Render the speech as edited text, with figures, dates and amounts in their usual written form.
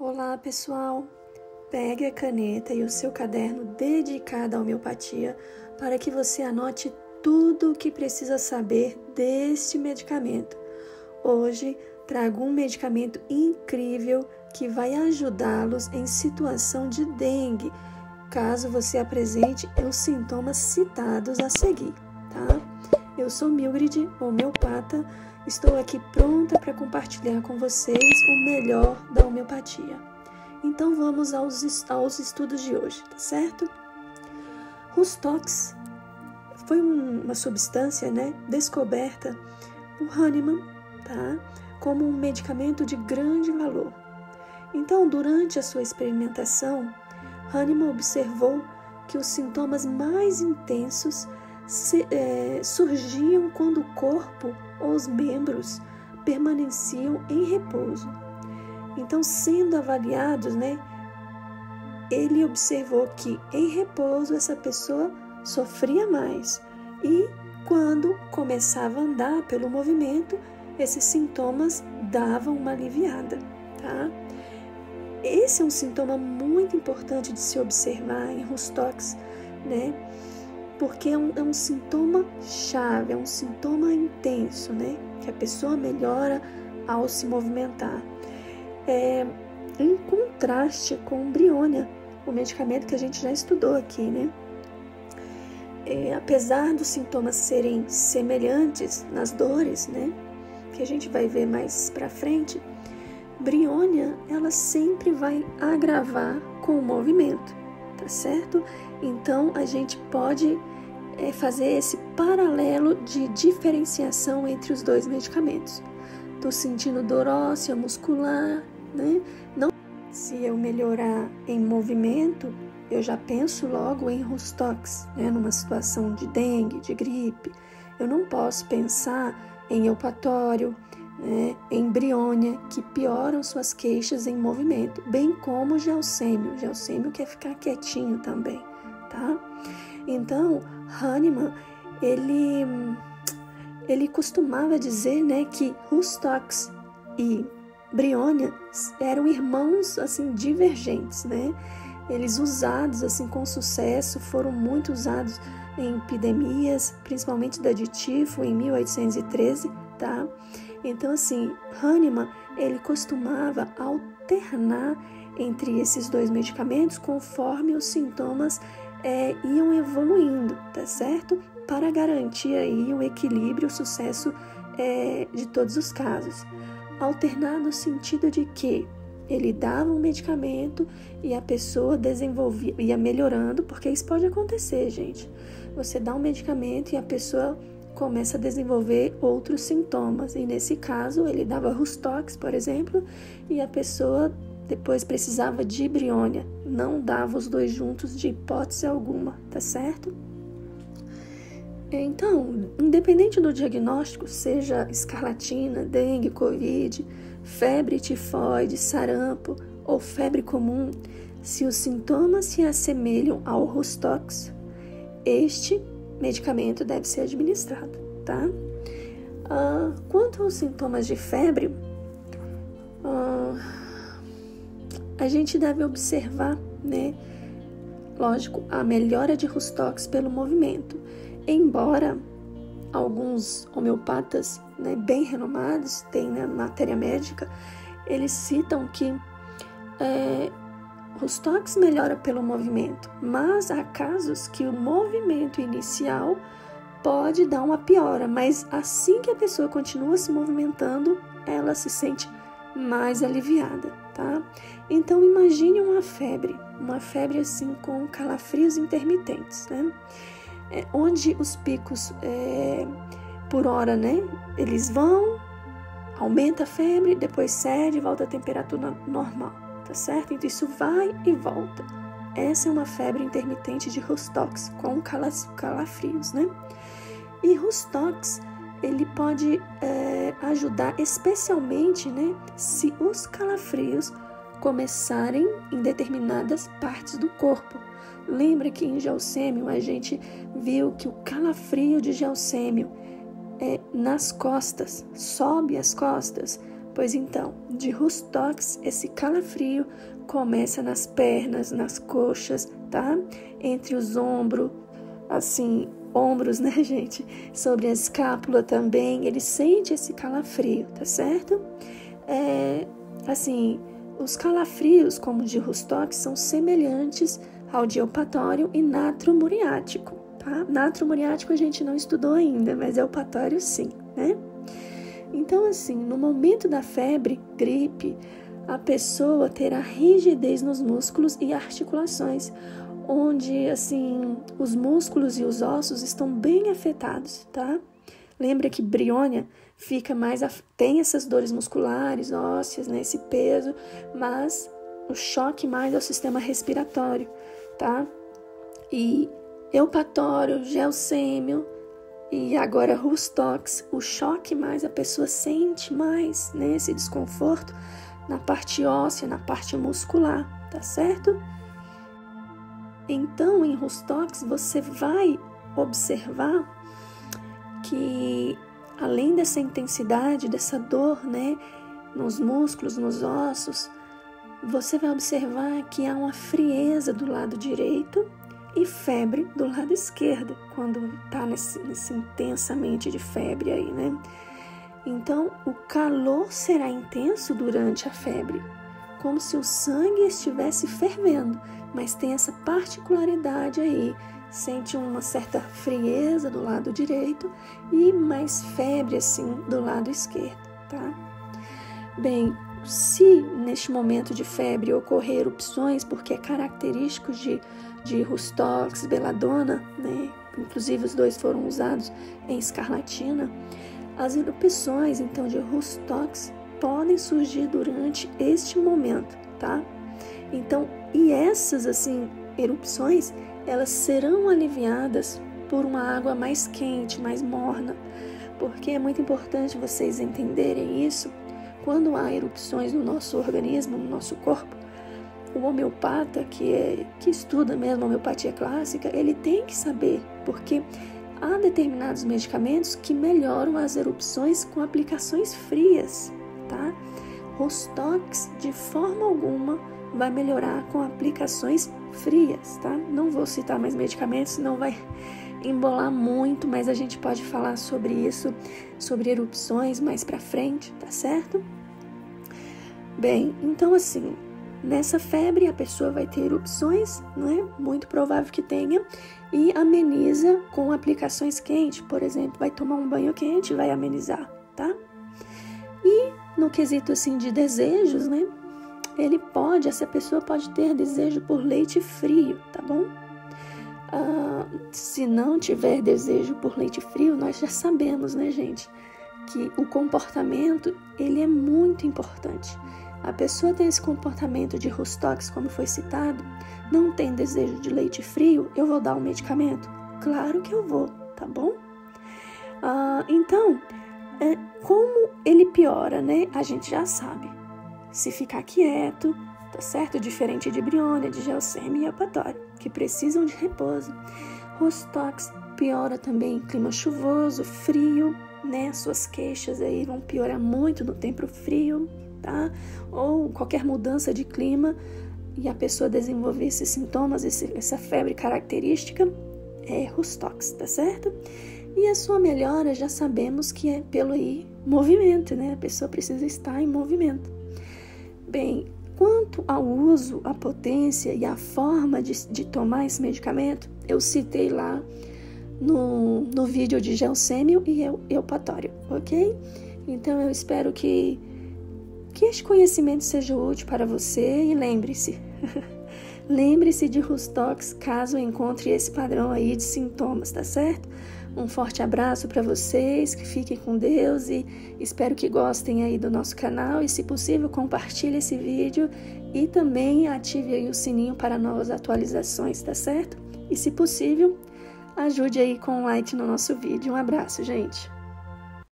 Olá, pessoal! Pegue a caneta e o seu caderno dedicado à homeopatia para que você anote tudo o que precisa saber deste medicamento. Hoje trago um medicamento incrível que vai ajudá-los em situação de dengue, caso você apresente os sintomas citados a seguir, tá? Eu sou Mildred, homeopata. Estou aqui pronta para compartilhar com vocês o melhor da homeopatia. Então vamos aos estudos de hoje, tá certo? Rustox foi uma substância, descoberta por Hahnemann, tá? Como um medicamento de grande valor. Então, durante a sua experimentação, Hahnemann observou que os sintomas mais intensos surgiam quando o corpo ou os membros permaneciam em repouso. Então, sendo avaliados, ele observou que em repouso essa pessoa sofria mais e quando começava a andar pelo movimento, esses sintomas davam uma aliviada, tá? Esse é um sintoma muito importante de se observar em Rustox, porque é um sintoma chave, é um sintoma intenso, que a pessoa melhora ao se movimentar. Em contraste com Briônia, o medicamento que a gente já estudou aqui, apesar dos sintomas serem semelhantes nas dores, que a gente vai ver mais pra frente, Briônia, ela sempre vai agravar com o movimento, tá certo? Então, a gente pode fazer esse paralelo de diferenciação entre os dois medicamentos. Estou sentindo dor óssea, muscular, Não, se eu melhorar em movimento, eu já penso logo em Rustox, numa situação de dengue, de gripe. Eu não posso pensar em eupatório, em Briônia, que pioram suas queixas em movimento, bem como Gelsêmio. Gelsêmio quer ficar quietinho também, tá? Então, Hahnemann, ele costumava dizer, que Rustox e Briônia eram irmãos, assim, divergentes, Eles usados, assim, com sucesso, foram muito usados em epidemias, principalmente da de tifo, em 1813, tá? Então, assim, Hahnemann, ele costumava alternar entre esses dois medicamentos conforme os sintomas iam evoluindo, tá certo? Para garantir aí o equilíbrio, o sucesso de todos os casos. Alternar no sentido de que ele dava um medicamento e a pessoa ia melhorando, porque isso pode acontecer, gente. Você dá um medicamento e a pessoa começa a desenvolver outros sintomas. E nesse caso, ele dava Rustox, por exemplo, e a pessoa depois precisava de Briônia. Não dava os dois juntos de hipótese alguma, tá certo? Então, independente do diagnóstico, seja escarlatina, dengue, covid, febre tifoide, sarampo ou febre comum, se os sintomas se assemelham ao Rustox, este medicamento deve ser administrado, tá? Quanto aos sintomas de febre, a gente deve observar, lógico, a melhora de Rustox pelo movimento. Embora alguns homeopatas, bem renomados, tem na matéria médica, eles citam que Rustox melhora pelo movimento, mas há casos que o movimento inicial pode dar uma piora, mas assim que a pessoa continua se movimentando, ela se sente mais aliviada, tá? Então, imagine uma febre assim com calafrios intermitentes, onde os picos por hora, eles vão, aumenta a febre, depois cede e volta à temperatura normal, tá certo? Então, isso vai e volta. Essa é uma febre intermitente de Rustox, com calafrios, E Rustox, ele pode ajudar especialmente, se os calafrios começarem em determinadas partes do corpo. Lembra que em Gelsêmio a gente viu que o calafrio de Gelsêmio nas costas, sobe as costas, Pois então, de Rustox, esse calafrio começa nas pernas, nas coxas, tá? Entre os ombros, assim, ombros, né, gente? Sobre a escápula também, ele sente esse calafrio, tá certo? Assim, os calafrios, como o de Rustox, são semelhantes ao de eupatório e natromuriático, tá? Natromuriático a gente não estudou ainda, mas eupatório sim, né? Então, assim, no momento da febre, gripe, a pessoa terá rigidez nos músculos e articulações, onde, assim, os músculos e os ossos estão bem afetados, tá? Lembra que Briônia tem essas dores musculares, ósseas, né, esse peso, mas o choque mais é o sistema respiratório, tá? E eupatório, geossêmio e agora Rustox, o choque mais, a pessoa sente mais, né, esse desconforto na parte óssea, na parte muscular, tá certo? Então, em Rustox, você vai observar que, além dessa intensidade, dessa dor, né, nos músculos, nos ossos, você vai observar que há uma frieza do lado direito e febre do lado esquerdo, quando está nesse intensamente de febre aí, né? Então, o calor será intenso durante a febre, como se o sangue estivesse fervendo, mas tem essa particularidade aí, sente uma certa frieza do lado direito e mais febre, assim, do lado esquerdo, tá? Bem, se neste momento de febre ocorrer erupções, porque é característico de Rustox, Beladona, né? Inclusive os dois foram usados em escarlatina, as erupções, então, de Rustox podem surgir durante este momento, tá? Então, e essas, assim, erupções, elas serão aliviadas por uma água mais quente, mais morna, porque é muito importante vocês entenderem isso. Quando há erupções no nosso organismo, no nosso corpo, o homeopata, que estuda mesmo a homeopatia clássica, ele tem que saber, porque há determinados medicamentos que melhoram as erupções com aplicações frias, tá? Rustox, de forma alguma, vai melhorar com aplicações frias, tá? Não vou citar mais medicamentos, senão vai embolar muito, mas a gente pode falar sobre isso, sobre erupções mais pra frente, tá certo? Bem, então assim, nessa febre a pessoa vai ter erupções, não é? Muito provável que tenha, e ameniza com aplicações quentes, por exemplo, vai tomar um banho quente, vai amenizar, tá? E no quesito assim de desejos, né? Essa pessoa pode ter desejo por leite frio, tá bom? Se não tiver desejo por leite frio, nós já sabemos, né, gente, que o comportamento, ele é muito importante. A pessoa tem esse comportamento de Rustox, como foi citado, não tem desejo de leite frio, eu vou dar um medicamento? Claro que eu vou, tá bom? Então, como ele piora, né? A gente já sabe. Se ficar quieto, tá certo? Diferente de Briônia, de Geossêmio e eupatório, que precisam de repouso. Rustox piora também em clima chuvoso, frio, né? Suas queixas aí vão piorar muito no tempo frio, tá? Ou qualquer mudança de clima e a pessoa desenvolver esses sintomas, essa febre característica, é Rustox, tá certo? E a sua melhora já sabemos que é pelo movimento, né? A pessoa precisa estar em movimento. Bem, quanto ao uso, a potência e a forma de tomar esse medicamento, eu citei lá no vídeo de Geossêmio e eupatório, ok? Então eu espero que este conhecimento seja útil para você e lembre-se, lembre-se de Rustox caso encontre esse padrão aí de sintomas, tá certo? Um forte abraço para vocês, que fiquem com Deus e espero que gostem aí do nosso canal e, se possível, compartilhe esse vídeo e também ative aí o sininho para novas atualizações, tá certo? E, se possível, ajude aí com um like no nosso vídeo. Um abraço, gente!